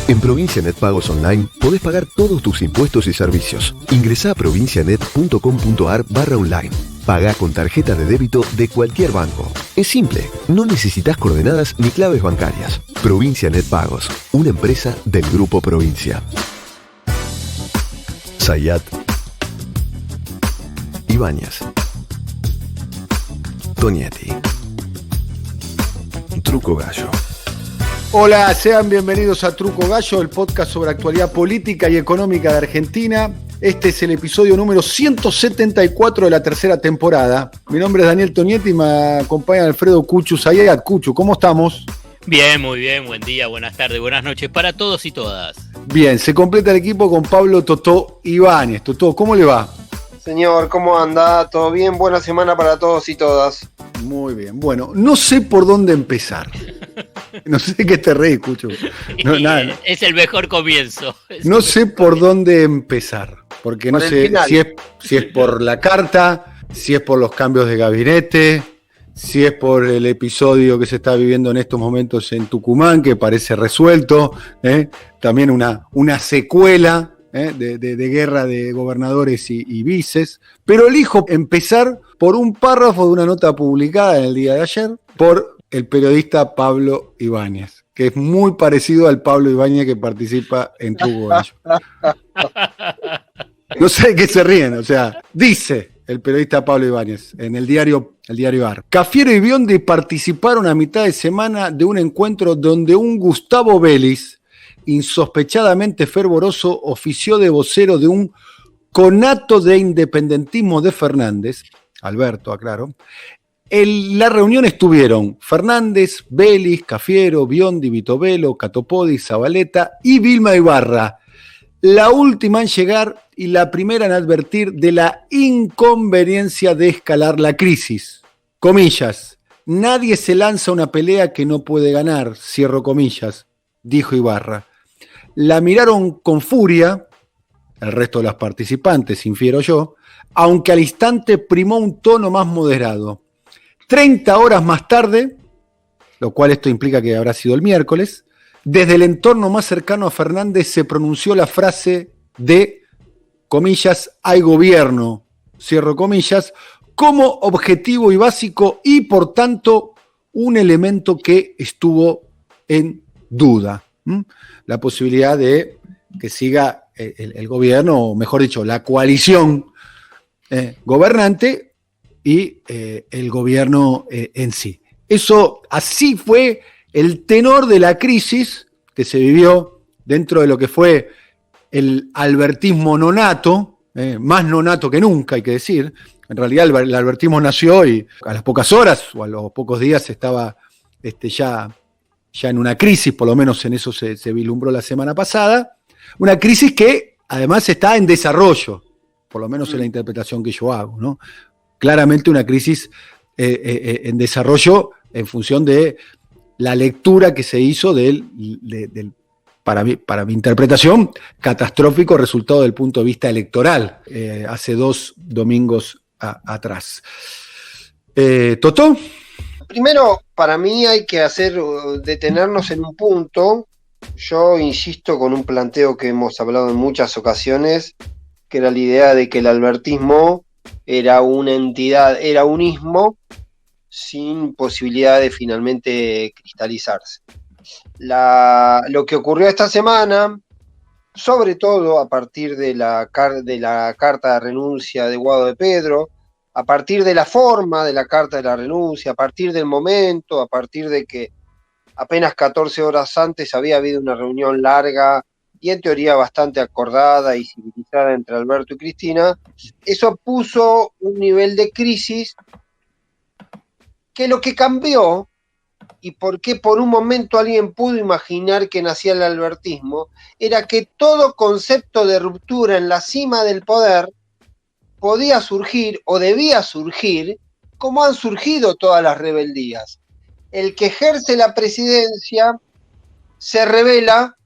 En Provincianet Pagos Online podés pagar todos tus impuestos y servicios. Ingresá a provincianet.com.ar/online. Pagá con tarjeta de débito de cualquier banco. Es simple, no necesitas coordenadas ni claves bancarias. Provincianet Pagos, una empresa del Grupo Provincia. Zayat. Ibáñez. Tonietti. Truco Gallo. Hola, sean bienvenidos a Truco Gallo, el podcast sobre actualidad política y económica de Argentina. Este es el episodio número 174 de la tercera temporada. Mi nombre es Daniel Tonietti y me acompaña Alfredo Cuchu Zayat. Cuchu, ¿cómo estamos? Bien, muy bien, buen día, buenas tardes, buenas noches para todos y todas. Bien, se completa el equipo con Pablo Totó Ibáñez. Totó, ¿cómo le va? Señor, ¿cómo anda? ¿Todo bien? Buena semana para todos y todas. Muy bien, bueno, no sé por dónde empezar. No sé qué te reís, Cucho. No, nada. Es el mejor comienzo. No sé por dónde empezar, porque no sé si es por la carta, si es por los cambios de gabinete, si es por el episodio que se está viviendo en estos momentos en Tucumán, que parece resuelto, también una secuela de guerra de gobernadores y vices, pero elijo empezar por un párrafo de una nota publicada en el día de ayer por el periodista Pablo Ibáñez, que es muy parecido al Pablo Ibáñez que participa en Truco Gallo. No sé de qué se ríen, o sea, dice el periodista Pablo Ibáñez en el diario AR. Cafiero y Biondi participaron a mitad de semana de un encuentro donde un Gustavo Vélez, insospechadamente fervoroso, ofició de vocero de un conato de independentismo de Fernández, Alberto, aclaro. En la reunión estuvieron Fernández, Vélez, Cafiero, Biondi, Vitovelo, Catopodi, Zabaleta y Vilma Ibarra. La última en llegar y la primera en advertir de la inconveniencia de escalar la crisis. Comillas, nadie se lanza a una pelea que no puede ganar, cierro comillas, dijo Ibarra. La miraron con furia, el resto de las participantes, infiero yo, aunque al instante primó un tono más moderado. 30 horas más tarde, lo cual esto implica que habrá sido el miércoles, desde el entorno más cercano a Fernández se pronunció la frase de, comillas, hay gobierno, cierro comillas, como objetivo y básico y por tanto un elemento que estuvo en duda. La posibilidad de que siga el gobierno, o mejor dicho, la coalición gobernante y el gobierno en sí. Eso, así fue el tenor de la crisis que se vivió dentro de lo que fue el albertismo nonato, más nonato que nunca, hay que decir. En realidad el albertismo nació y a las pocas horas o a los pocos días estaba ya en una crisis, por lo menos en eso se vislumbró la semana pasada. Una crisis que además está en desarrollo, por lo menos en la interpretación que yo hago, ¿no? Claramente una crisis en desarrollo en función de la lectura que se hizo del para mi interpretación, catastrófico resultado del punto de vista electoral, hace 2 domingos atrás. ¿Totó? Primero, para mí hay que detenernos en un punto. Yo insisto con un planteo que hemos hablado en muchas ocasiones, que era la idea de que el albertismo era una entidad, era un ismo sin posibilidad de finalmente cristalizarse. Lo que ocurrió esta semana, sobre todo a partir de la carta de renuncia de Guado de Pedro, a partir de la forma de la carta de la renuncia, a partir del momento, a partir de que apenas 14 horas antes había habido una reunión larga y en teoría bastante acordada y civilizada entre Alberto y Cristina, eso puso un nivel de crisis que lo que cambió, y por qué por un momento alguien pudo imaginar que nacía el albertismo, era que todo concepto de ruptura en la cima del poder podía surgir o debía surgir como han surgido todas las rebeldías. El que ejerce la presidencia se rebela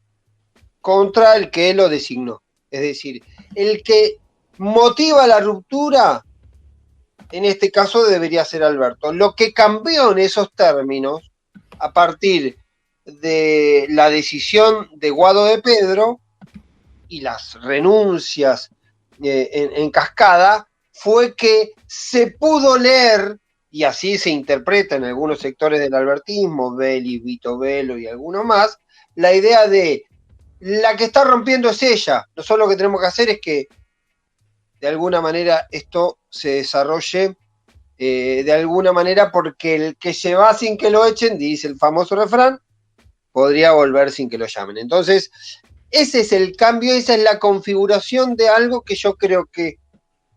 contra el que lo designó. Es decir, el que motiva la ruptura, en este caso debería ser Alberto. Lo que cambió en esos términos, a partir de la decisión de Guado de Pedro y las renuncias en cascada fue que se pudo leer, y así se interpreta en algunos sectores del albertismo, Vélez, Vito Velo y algunos más, la idea de la que está rompiendo es ella. Nosotros lo que tenemos que hacer es que de alguna manera esto se desarrolle de alguna manera, porque el que se va sin que lo echen, dice el famoso refrán, podría volver sin que lo llamen. Entonces, ese es el cambio, esa es la configuración de algo que yo creo que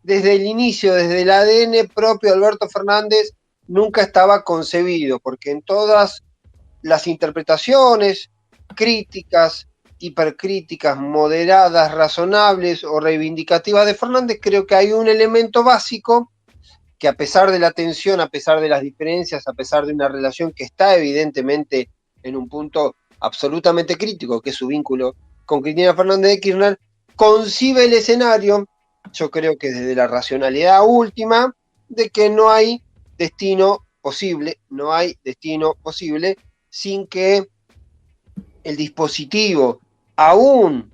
desde el inicio, desde el ADN propio de Alberto Fernández, nunca estaba concebido, porque en todas las interpretaciones, críticas, hipercríticas, moderadas, razonables o reivindicativas de Fernández, creo que hay un elemento básico que, a pesar de la tensión, a pesar de las diferencias, a pesar de una relación que está evidentemente en un punto absolutamente crítico, que es su vínculo con Cristina Fernández de Kirchner, concibe el escenario, yo creo que desde la racionalidad última, de que no hay destino posible sin que el dispositivo, aún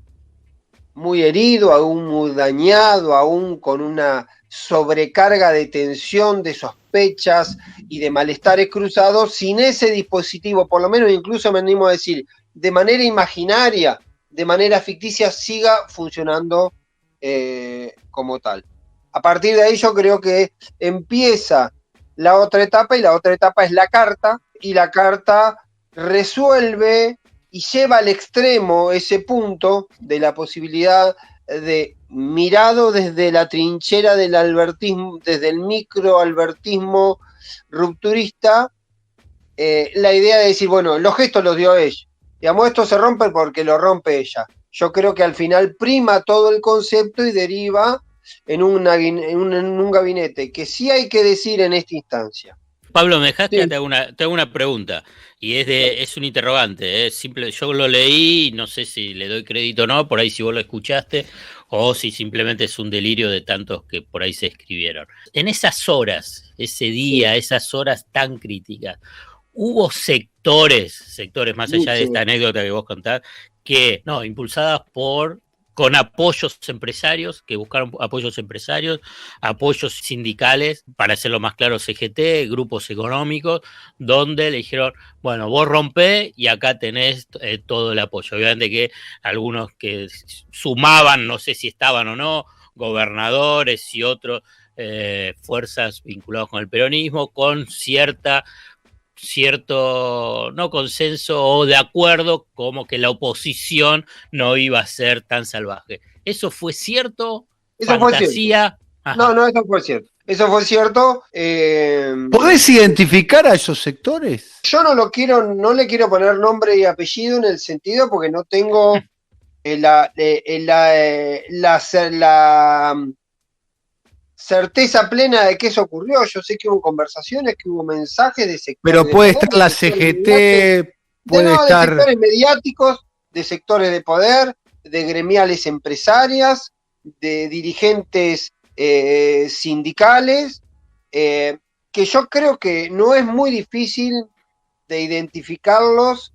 muy herido, aún muy dañado, aún con una sobrecarga de tensión, de sospechas y de malestares cruzados, sin ese dispositivo, por lo menos incluso me animo a decir, de manera imaginaria, de manera ficticia, siga funcionando como tal. A partir de ahí yo creo que empieza la otra etapa, y la otra etapa es la carta, y la carta resuelve y lleva al extremo ese punto de la posibilidad de, mirado desde la trinchera del albertismo, desde el microalbertismo rupturista, la idea de decir, bueno, los gestos los dio ella. Digamos, esto se rompe porque lo rompe ella. Yo creo que al final prima todo el concepto y deriva en un gabinete que sí hay que decir en esta instancia. Pablo, me dejaste, Sí. te hago una pregunta, y es un interrogante, simple, yo lo leí, no sé si le doy crédito o no, por ahí si vos lo escuchaste, o si simplemente es un delirio de tantos que por ahí se escribieron. En esas horas, ese día, esas horas tan críticas, hubo sectores más allá de esta anécdota que vos contás, que, no, impulsadas con apoyos empresarios, que buscaron apoyos empresarios, apoyos sindicales, para hacerlo más claro, CGT, grupos económicos, donde le dijeron, bueno, vos rompé y acá tenés todo el apoyo. Obviamente que algunos que sumaban, no sé si estaban o no, gobernadores y otros fuerzas vinculadas con el peronismo, con cierto no consenso o de acuerdo, como que la oposición no iba a ser tan salvaje. ¿Eso fue cierto? Eso ¿Fantasía? fue cierto. No, eso fue cierto. Eso fue cierto. ¿Podés identificar a esos sectores? Yo no le quiero poner nombre y apellido en el sentido, porque no tengo la certeza plena de que eso ocurrió. Yo sé que hubo conversaciones, que hubo mensajes de sectores. Pero puede estar la CGT, puede estar. De sectores mediáticos, de sectores de poder, de gremiales empresarias, de dirigentes sindicales, que yo creo que no es muy difícil de identificarlos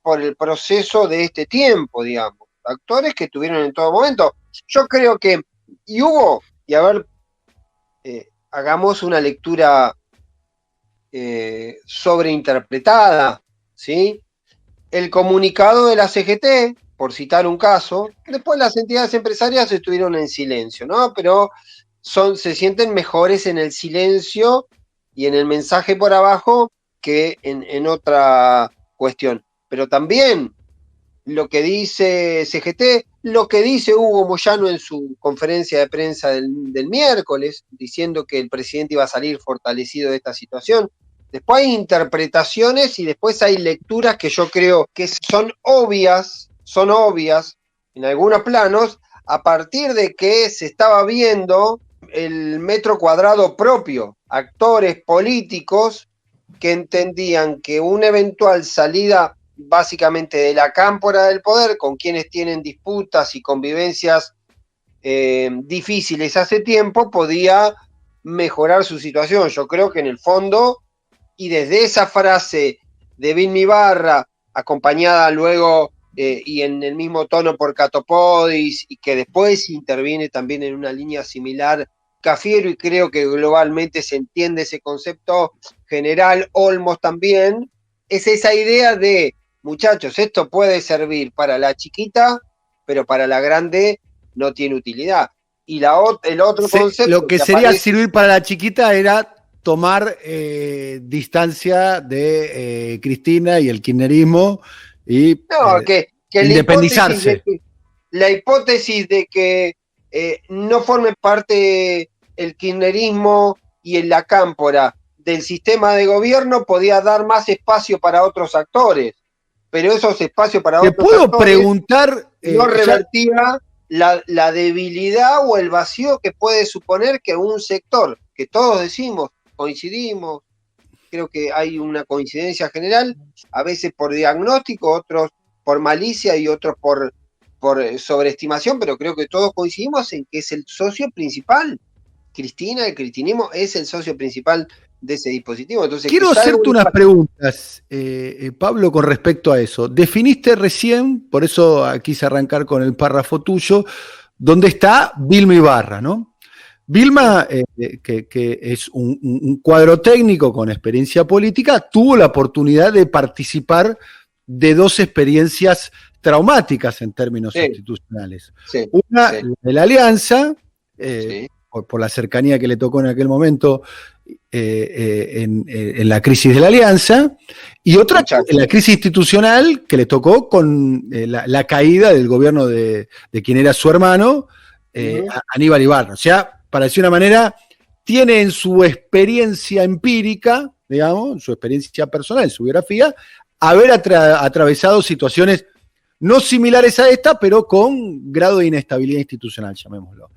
por el proceso de este tiempo, digamos. Actores que estuvieron en todo momento. Yo creo que, hagamos una lectura sobreinterpretada, ¿sí? El comunicado de la CGT, por citar un caso, después las entidades empresarias estuvieron en silencio, ¿no? Pero se sienten mejores en el silencio y en el mensaje por abajo que en otra cuestión. Pero también lo que dice CGT, lo que dice Hugo Moyano en su conferencia de prensa del miércoles, diciendo que el presidente iba a salir fortalecido de esta situación. Después hay interpretaciones y después hay lecturas que yo creo que son obvias en algunos planos, a partir de que se estaba viendo el metro cuadrado propio, actores políticos que entendían que una eventual salida básicamente de la cámpora del poder, con quienes tienen disputas y convivencias difíciles hace tiempo, podía mejorar su situación. Yo creo que en el fondo, y desde esa frase de Vilma Ibarra acompañada luego y en el mismo tono por Catopodis, y que después interviene también en una línea similar Cafiero, y creo que globalmente se entiende ese concepto general, Olmos también, es esa idea de, muchachos, esto puede servir para la chiquita, pero para la grande no tiene utilidad. Y el otro concepto... Lo que sería servir para la chiquita era tomar distancia de Cristina y el kirchnerismo y independizarse. La hipótesis de que no forme parte el kirchnerismo y en la cámpora del sistema de gobierno podía dar más espacio para otros actores, pero esos espacios para otros actores... ¿Te puedo preguntar? No revertía la debilidad o el vacío que puede suponer que un sector, que todos decimos, coincidimos, creo que hay una coincidencia general, a veces por diagnóstico, otros por malicia y otros por sobreestimación, pero creo que todos coincidimos en que es el socio principal. Cristina, el cristinismo es el socio principal de ese dispositivo. Entonces, quiero hacerte unas preguntas, Pablo, con respecto a eso. Definiste recién, por eso quise arrancar con el párrafo tuyo, donde está Vilma Ibarra, ¿no? Vilma, que es un cuadro técnico con experiencia política, tuvo la oportunidad de participar de dos experiencias traumáticas en términos institucionales. Sí, una de la Alianza, por la cercanía que le tocó en aquel momento en la crisis de la Alianza, y otra en la crisis institucional que le tocó con la caída del gobierno de quien era su hermano, Aníbal Ibarra. O sea, para decir una manera, tiene en su experiencia empírica, digamos, en su experiencia personal, en su biografía, haber atravesado situaciones no similares a esta, pero con grado de inestabilidad institucional, llamémoslo.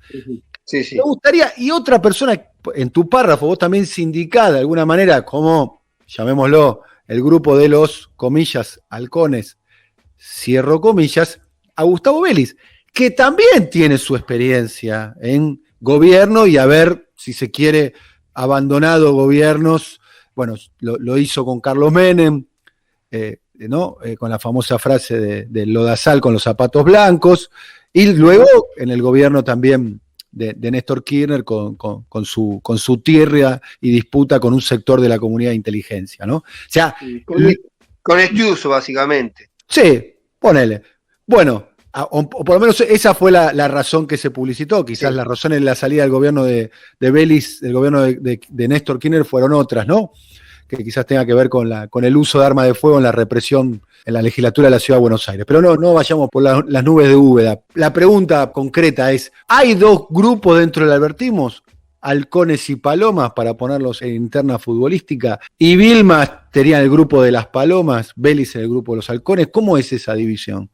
Sí. Me gustaría, y otra persona, en tu párrafo, vos también sindicás de alguna manera, como, llamémoslo, el grupo de los, comillas, halcones, cierro comillas, a Gustavo Vélez, que también tiene su experiencia en gobierno y haber, si se quiere, abandonado gobiernos. Bueno, lo hizo con Carlos Menem, ¿no? Con la famosa frase de lodazal con los zapatos blancos, y luego en el gobierno también de Néstor Kirchner con su tirria y disputa con un sector de la comunidad de inteligencia, ¿no? O sea, con Estiuso, básicamente. Sí, ponele. Bueno, o por lo menos esa fue la razón que se publicitó. Quizás las razones de la salida del gobierno de Vélez, del gobierno de Néstor Kirchner, fueron otras, ¿no? Que quizás tenga que ver con el uso de armas de fuego en la represión en la legislatura de la Ciudad de Buenos Aires. Pero no vayamos por las nubes de Úbeda. La pregunta concreta es, ¿hay dos grupos dentro del albertismo? Halcones y Palomas, para ponerlos en interna futbolística, y Vilma sería el grupo de las Palomas, Vélez en el grupo de los Halcones. ¿Cómo es esa división?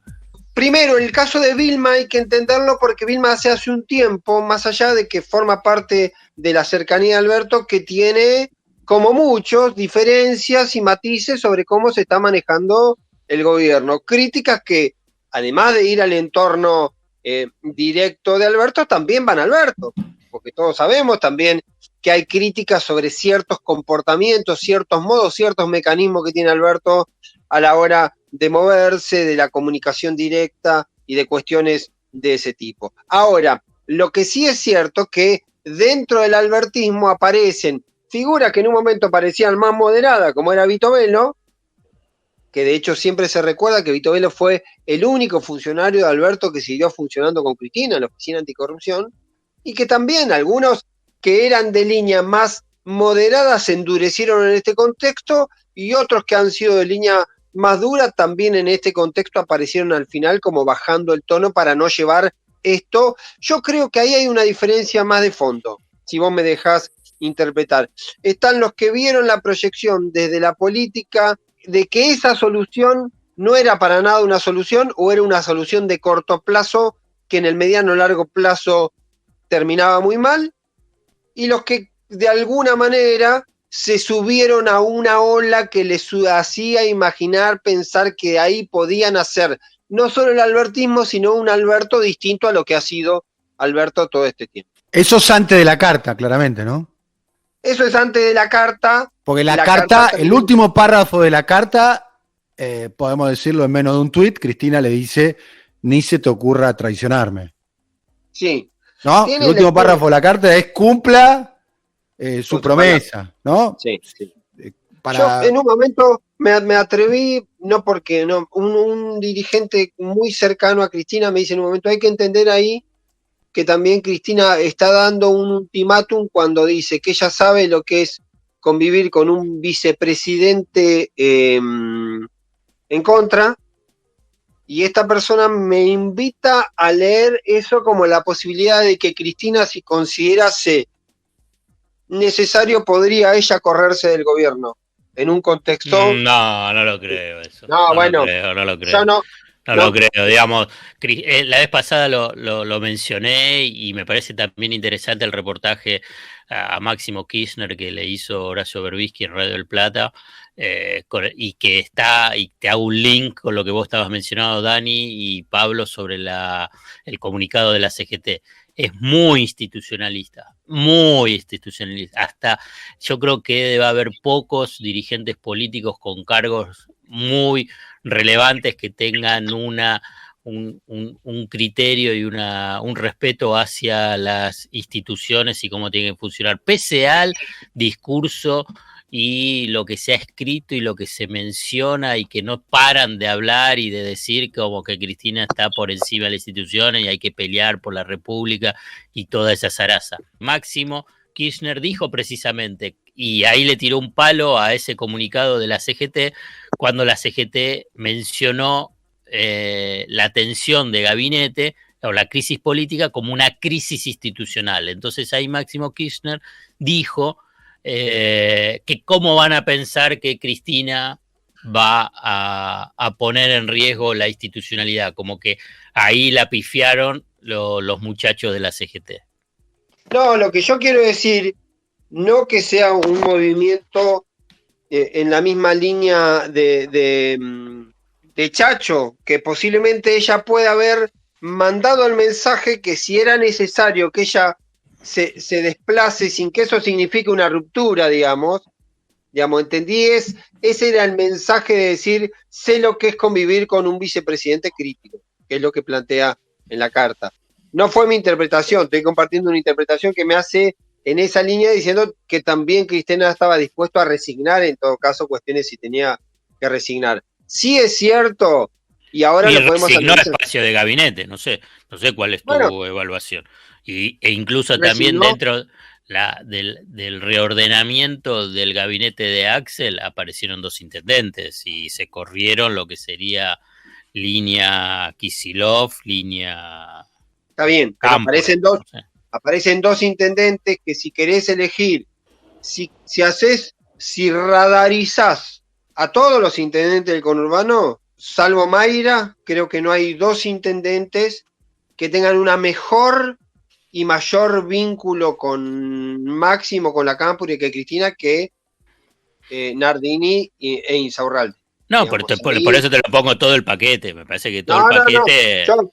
Primero, el caso de Vilma hay que entenderlo porque Vilma hace un tiempo, más allá de que forma parte de la cercanía de Alberto, que tiene, como muchos, diferencias y matices sobre cómo se está manejando el gobierno. Críticas que, además de ir al entorno directo de Alberto, también van a Alberto, porque todos sabemos también que hay críticas sobre ciertos comportamientos, ciertos modos, ciertos mecanismos que tiene Alberto a la hora de moverse, de la comunicación directa y de cuestiones de ese tipo. Ahora, lo que sí es cierto que dentro del albertismo aparecen figuras que en un momento parecían más moderadas, como era Vito Bello, que de hecho siempre se recuerda que Vito Bello fue el único funcionario de Alberto que siguió funcionando con Cristina en la Oficina Anticorrupción, y que también algunos que eran de línea más moderada se endurecieron en este contexto, y otros que han sido de línea más dura también en este contexto aparecieron al final como bajando el tono para no llevar esto. Yo creo que ahí hay una diferencia más de fondo, si vos me dejás interpretar. Están los que vieron la proyección desde la política de que esa solución no era para nada una solución, o era una solución de corto plazo que en el mediano o largo plazo terminaba muy mal, y los que de alguna manera se subieron a una ola que les hacía imaginar, pensar que ahí podían hacer no solo el albertismo, sino un Alberto distinto a lo que ha sido Alberto todo este tiempo. Eso es antes de la carta, claramente, ¿no? Eso es antes de la carta. Porque la carta, el último párrafo de la carta podemos decirlo en menos de un tuit, Cristina le dice, ni se te ocurra traicionarme. Sí. ¿No? El último párrafo de la carta es cumpla su promesa, ¿no? Sí, sí. Para... Yo en un momento me atreví, no porque no, un dirigente muy cercano a Cristina me dice en un momento, hay que entender ahí que también Cristina está dando un ultimátum cuando dice que ella sabe lo que es convivir con un vicepresidente en contra, y esta persona me invita a leer eso como la posibilidad de que Cristina, si considerase necesario, podría ella correrse del gobierno en un contexto. No, no lo creo eso. No, No bueno, lo creo. yo no. No lo creo, digamos, la vez pasada lo mencioné y me parece también interesante el reportaje a Máximo Kirchner que le hizo Horacio Berbisky en Radio del Plata, y que y te hago un link con lo que vos estabas mencionando, Dani y Pablo, sobre el comunicado de la CGT. Es muy institucionalista, hasta yo creo que debe haber pocos dirigentes políticos con cargos muy relevantes que tengan un criterio y un respeto hacia las instituciones y cómo tienen que funcionar, pese al discurso y lo que se ha escrito y lo que se menciona y que no paran de hablar y de decir como que Cristina está por encima de las instituciones y hay que pelear por la República y toda esa zaraza. Máximo Kirchner dijo precisamente, y ahí le tiró un palo a ese comunicado de la CGT, cuando la CGT mencionó la tensión de gabinete o la crisis política como una crisis institucional. Entonces ahí Máximo Kirchner dijo que cómo van a pensar que Cristina va a poner en riesgo la institucionalidad, como que ahí la pifiaron los muchachos de la CGT. No, lo que yo quiero decir, no que sea un movimiento en la misma línea de Chacho, que posiblemente ella pueda haber mandado el mensaje que si era necesario que ella se desplace sin que eso signifique una ruptura, digamos, entendí, ese era el mensaje de decir, sé lo que es convivir con un vicepresidente crítico, que es lo que plantea en la carta. No fue mi interpretación, estoy compartiendo una interpretación que me hace en esa línea diciendo que también Cristina estaba dispuesto a resignar, en todo caso, cuestiones si tenía que resignar. Sí es cierto, y ahora lo podemos resignó el espacio de gabinete, no sé cuál es tu evaluación. E incluso también dentro del reordenamiento del gabinete de Axel aparecieron 2 intendentes y se corrieron lo que sería línea Kicillof, línea... Está bien, pero aparecen 2 intendentes que si querés elegir, si radarizás a todos los intendentes del conurbano, salvo Mayra, creo que no hay 2 intendentes que tengan una mejor y mayor vínculo con Máximo, con la Cámpora y que Cristina, que Nardini e Insaurralde. No, por eso te lo pongo todo el paquete, me parece que todo el paquete... No.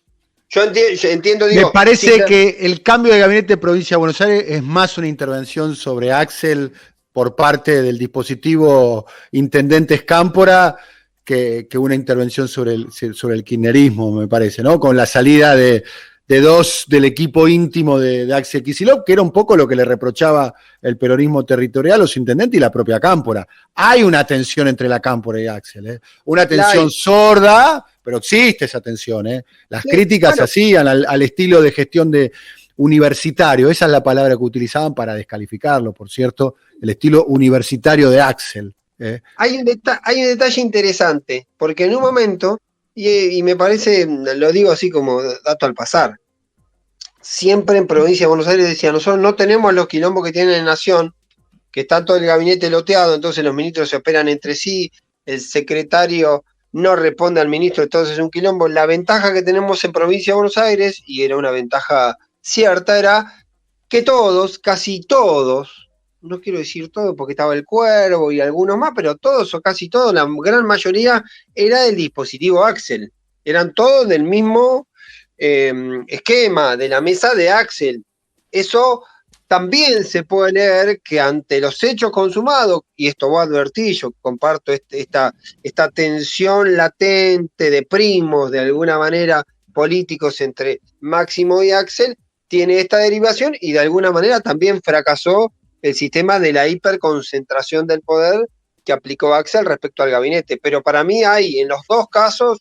Yo entiendo, digo... Me parece que el cambio de gabinete de Provincia de Buenos Aires es más una intervención sobre Axel por parte del dispositivo Intendentes Cámpora que una intervención sobre el kirchnerismo, me parece, ¿no? Con la salida de 2 del equipo íntimo de Axel Kicillof, que era un poco lo que le reprochaba el peronismo territorial, los intendentes y la propia Cámpora. Hay una tensión entre la Cámpora y Axel, una tensión sorda, pero existe esa tensión. Las críticas se hacían al estilo de gestión de universitario, esa es la palabra que utilizaban para descalificarlo, por cierto, el estilo universitario de Axel. Hay un detalle interesante, porque en un momento, y me parece, lo digo así como dato al pasar, siempre en Provincia de Buenos Aires decían, nosotros no tenemos los quilombos que tiene en Nación, que está todo el gabinete loteado, entonces los ministros se operan entre sí, el secretario no responde al ministro, entonces es un quilombo. La ventaja que tenemos en Provincia de Buenos Aires, y era una ventaja cierta, era que todos, casi todos, no quiero decir todo porque estaba el Cuervo y algunos más, pero todos o casi todos, la gran mayoría era del dispositivo Axel. Eran todos del mismo esquema, de la mesa de Axel. Eso también se puede leer que ante los hechos consumados, y esto vos advertís, yo comparto esta tensión latente de primos, de alguna manera, políticos entre Máximo y Axel, tiene esta derivación y de alguna manera también fracasó el sistema de la hiperconcentración del poder que aplicó Axel respecto al gabinete. Pero para mí en los dos casos,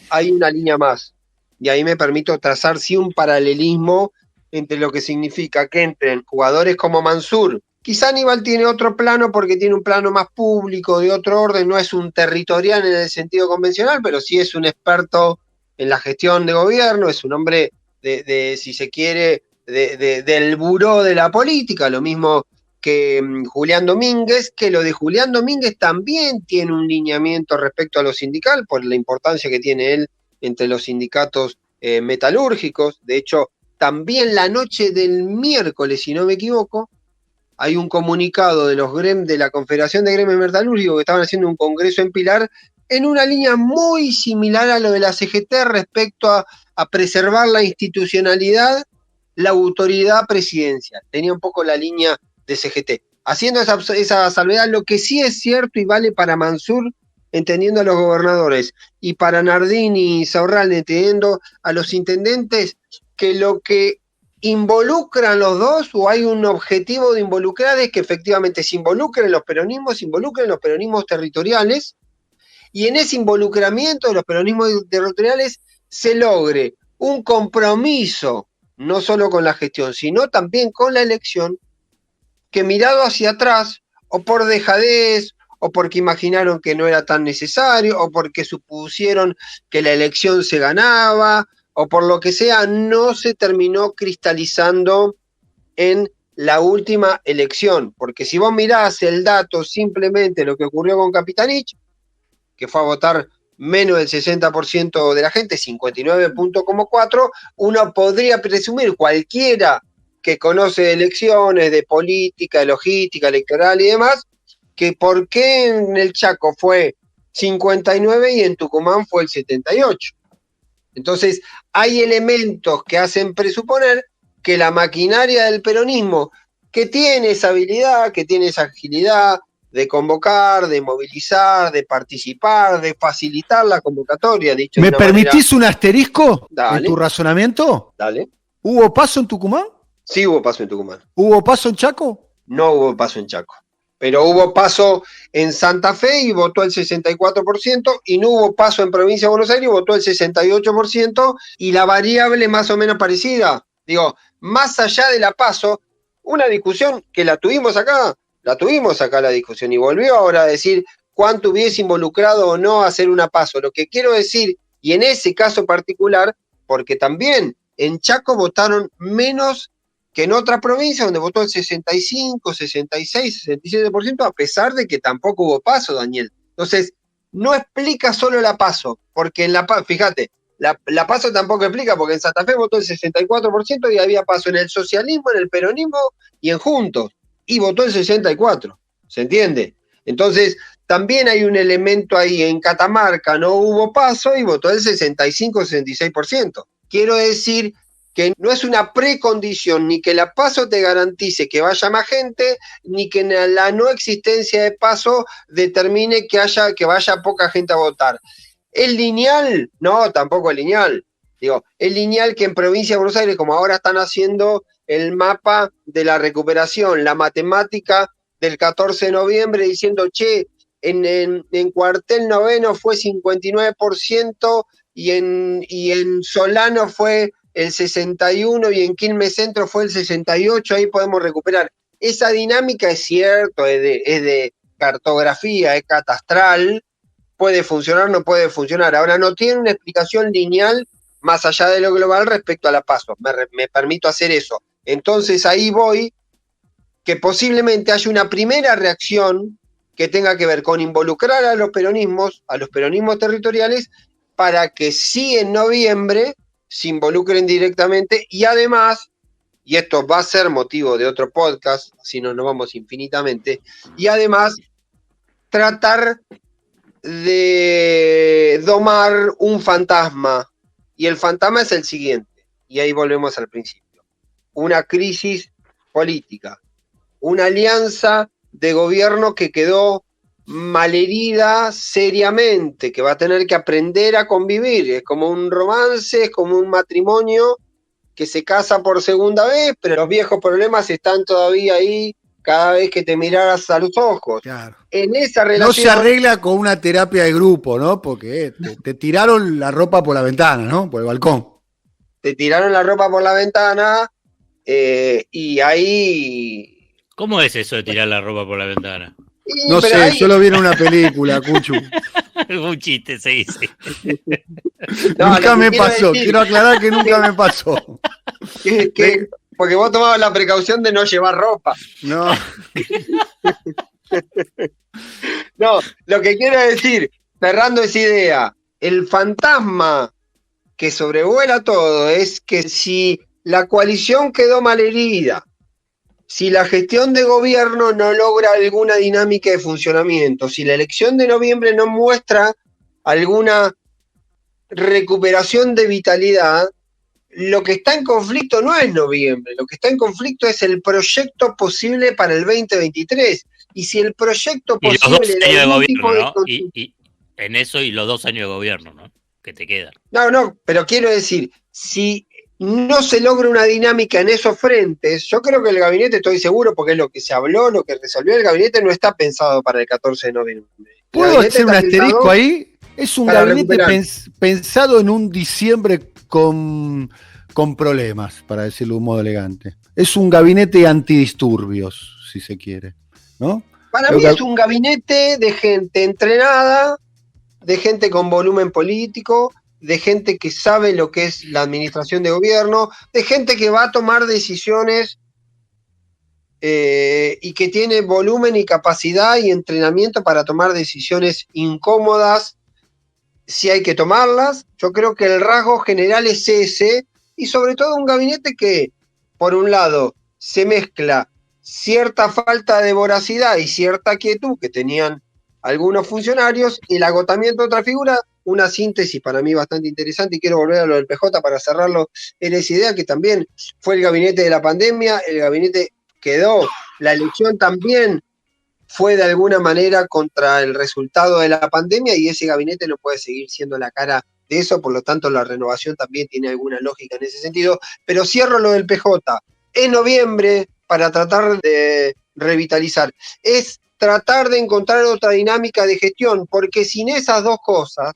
hay una línea más. Y ahí me permito trazar sí un paralelismo entre lo que significa que entren jugadores como Mansur. Quizá Aníbal tiene otro plano porque tiene un plano más público, de otro orden, no es un territorial en el sentido convencional, pero sí es un experto en la gestión de gobierno, es un hombre si se quiere, del buró de la política, lo mismo que Julián Domínguez, que lo de Julián Domínguez también tiene un lineamiento respecto a lo sindical, por la importancia que tiene él entre los sindicatos metalúrgicos. De hecho, también la noche del miércoles, si no me equivoco, hay un comunicado de la Confederación de Gremios Metalúrgicos que estaban haciendo un congreso en Pilar en una línea muy similar a lo de la CGT respecto a preservar la institucionalidad, la autoridad presidencial. Tenía un poco la línea de CGT. Haciendo esa salvedad, lo que sí es cierto y vale para Mansur, entendiendo a los gobernadores, y para Nardini y Saurral, entendiendo a los intendentes, que lo que involucran los dos, o hay un objetivo de involucrar, es que efectivamente se involucren los peronismos territoriales, y en ese involucramiento de los peronismos territoriales se logre un compromiso, no solo con la gestión, sino también con la elección, que mirado hacia atrás, o por dejadez, o porque imaginaron que no era tan necesario, o porque supusieron que la elección se ganaba, o por lo que sea, no se terminó cristalizando en la última elección. Porque si vos mirás el dato, simplemente lo que ocurrió con Capitanich, que fue a votar menos del 60% de la gente, 59.4, uno podría presumir, cualquiera que conoce elecciones, de política, de logística electoral y demás, que por qué en el Chaco fue 59 y en Tucumán fue el 78. Entonces, hay elementos que hacen presuponer que la maquinaria del peronismo, que tiene esa habilidad, que tiene esa agilidad de convocar, de movilizar, de participar, de facilitar la convocatoria, dicho ¿Me de una permitís manera... un asterisco Dale. en tu razonamiento? Dale. ¿Hubo paso en Tucumán? Sí hubo paso en Tucumán. ¿Hubo paso en Chaco? No hubo paso en Chaco. Pero hubo paso en Santa Fe y votó el 64%, y no hubo paso en Provincia de Buenos Aires y votó el 68%, y la variable más o menos parecida. Digo, más allá de la paso, una discusión que la tuvimos acá la discusión, y volvió ahora a decir cuánto hubiese involucrado o no hacer una paso. Lo que quiero decir, y en ese caso particular, porque también en Chaco votaron menos que en otra provincia donde votó el 65, 66, 67%, a pesar de que tampoco hubo paso, Daniel. Entonces, no explica solo la paso, porque en la paso, fíjate, la paso tampoco explica, porque en Santa Fe votó el 64% y había paso en el socialismo, en el peronismo y en Juntos, y votó el 64%, ¿se entiende? Entonces, también hay un elemento ahí, en Catamarca no hubo paso y votó el 65-66%. Quiero decir que no es una precondición ni que la paso te garantice que vaya más gente, ni que la no existencia de paso determine que vaya poca gente a votar. ¿Es lineal? No, tampoco es lineal. Digo, es lineal que en Provincia de Buenos Aires, como ahora están haciendo el mapa de la recuperación, la matemática del 14 de noviembre, diciendo, che, en Cuartel Noveno fue 59% y en Solano fue el 61% y en Quilmes Centro fue el 68%, ahí podemos recuperar. Esa dinámica es cierto, es de cartografía, es catastral, puede funcionar, no puede funcionar. Ahora, no tiene una explicación lineal más allá de lo global respecto a la paso. Me permito hacer eso. Entonces ahí voy, que posiblemente haya una primera reacción que tenga que ver con involucrar a los peronismos territoriales, para que sí en noviembre se involucren directamente, y además, y esto va a ser motivo de otro podcast, si no nos vamos infinitamente, y además tratar de domar un fantasma, y el fantasma es el siguiente, y ahí volvemos al principio: una crisis política. Una alianza de gobierno que quedó malherida seriamente, que va a tener que aprender a convivir. Es como un romance, es como un matrimonio que se casa por segunda vez, pero los viejos problemas están todavía ahí cada vez que te miraras a los ojos. Claro. En esa relación... No se arregla con una terapia de grupo, ¿no? Porque te tiraron la ropa por la ventana, ¿no? Por el balcón. Te tiraron la ropa por la ventana y ahí... ¿Cómo es eso de tirar la ropa por la ventana? No sé, ahí... yo lo vi en una película, Cuchu. Un chiste, se dice. No, nunca me pasó, quiero aclarar que nunca me pasó. Porque vos tomabas la precaución de no llevar ropa. No. No, lo que quiero decir, cerrando esa idea, el fantasma que sobrevuela todo es que si la coalición quedó malherida, si la gestión de gobierno no logra alguna dinámica de funcionamiento, si la elección de noviembre no muestra alguna recuperación de vitalidad, lo que está en conflicto no es noviembre, lo que está en conflicto es el proyecto posible para el 2023. Y si el proyecto y posible... los 2 años de gobierno, ¿no? de... Y en eso y los 2 años de gobierno, ¿no? Que te quedan. No, pero quiero decir, si no se logra una dinámica en esos frentes, yo creo que el gabinete, estoy seguro, porque es lo que se habló, lo que resolvió el gabinete, no está pensado para el 14 de noviembre. ¿Puedo hacer un asterisco ahí? Es un gabinete pensado en un diciembre con problemas, para decirlo de un modo elegante. Es un gabinete antidisturbios, si se quiere, ¿no? Para mí es un gabinete de gente entrenada, de gente con volumen político, de gente que sabe lo que es la administración de gobierno, de gente que va a tomar decisiones y que tiene volumen y capacidad y entrenamiento para tomar decisiones incómodas si hay que tomarlas. Yo creo que el rasgo general es ese, y sobre todo un gabinete que, por un lado, se mezcla cierta falta de voracidad y cierta quietud que tenían algunos funcionarios, y el agotamiento de otra figura, una síntesis para mí bastante interesante, y quiero volver a lo del PJ para cerrarlo en esa idea, que también fue el gabinete de la pandemia, el gabinete quedó, la elección también fue de alguna manera contra el resultado de la pandemia, y ese gabinete no puede seguir siendo la cara de eso, por lo tanto la renovación también tiene alguna lógica en ese sentido. Pero cierro lo del PJ, en noviembre, para tratar de revitalizar, es tratar de encontrar otra dinámica de gestión, porque sin esas dos cosas,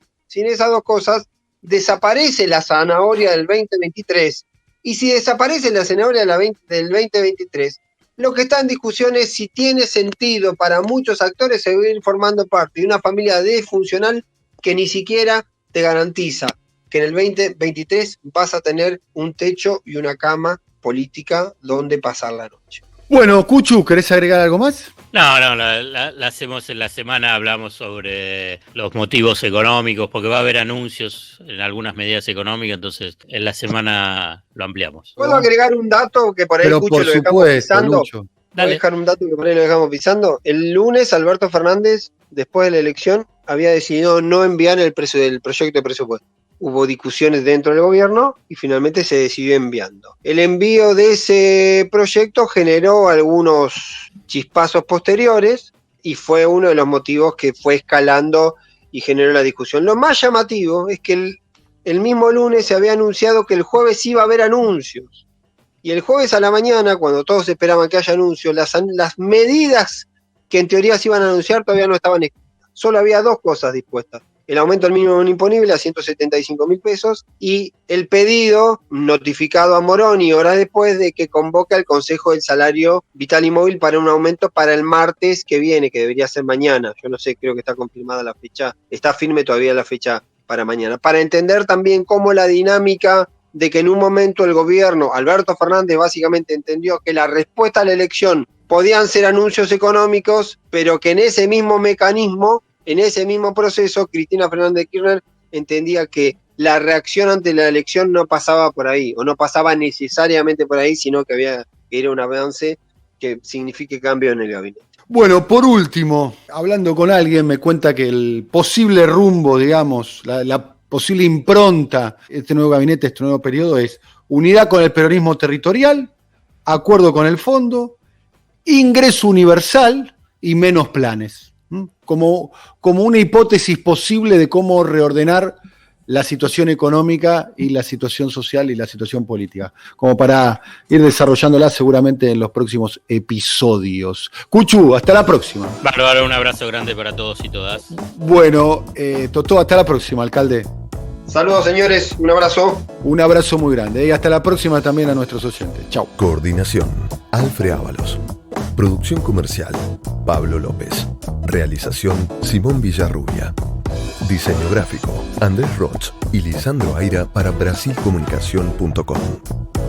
desaparece la zanahoria del 2023, y si desaparece la zanahoria del 2023, lo que está en discusión es si tiene sentido para muchos actores seguir formando parte de una familia disfuncional que ni siquiera te garantiza que en el 2023 vas a tener un techo y una cama política donde pasar la noche. Bueno, Cuchu, ¿querés agregar algo más? No, la hacemos en la semana, hablamos sobre los motivos económicos, porque va a haber anuncios en algunas medidas económicas, entonces en la semana lo ampliamos. ¿Puedo agregar un dato que por ahí Pero Cucho por lo dejamos pisando? Lucho. ¿Puedo dejar un dato que por ahí lo dejamos pisando? El lunes Alberto Fernández, después de la elección, había decidido no enviar el proyecto de presupuesto. Hubo discusiones dentro del gobierno y finalmente se decidió enviando. El envío de ese proyecto generó algunos chispazos posteriores y fue uno de los motivos que fue escalando y generó la discusión. Lo más llamativo es que el mismo lunes se había anunciado que el jueves iba a haber anuncios. Y el jueves a la mañana, cuando todos esperaban que haya anuncios, las medidas que en teoría se iban a anunciar todavía no estaban escritas. Solo había dos cosas dispuestas: el aumento del mínimo imponible a 175.000 pesos y el pedido notificado a Moroni horas después de que convoque al Consejo del Salario Vital y Móvil para un aumento para el martes que viene, que debería ser mañana. Yo no sé, creo que está confirmada la fecha, está firme todavía la fecha para mañana. Para entender también cómo la dinámica de que en un momento el gobierno, Alberto Fernández básicamente entendió que la respuesta a la elección podían ser anuncios económicos, pero que en ese mismo mecanismo, en ese mismo proceso, Cristina Fernández de Kirchner entendía que la reacción ante la elección no pasaba por ahí, o no pasaba necesariamente por ahí, sino que era un avance que signifique cambio en el gabinete. Bueno, por último, hablando con alguien, me cuenta que el posible rumbo, digamos, la posible impronta, este nuevo gabinete, este nuevo periodo, es unidad con el peronismo territorial, acuerdo con el fondo, ingreso universal y menos planes. Como una hipótesis posible de cómo reordenar la situación económica y la situación social y la situación política, como para ir desarrollándola seguramente en los próximos episodios. Cuchu, hasta la próxima. Bárbaro, un abrazo grande para todos y todas. Bueno, Totó, hasta la próxima, alcalde. Saludos, señores, un abrazo. Un abrazo muy grande y hasta la próxima también a nuestros oyentes. Chau. Coordinación, Alfred Ábalos. Producción comercial, Pablo López. Realización, Simón Villarrubia. Diseño gráfico, Andrés Roch y Lisandro Aira para brasilcomunicación.com.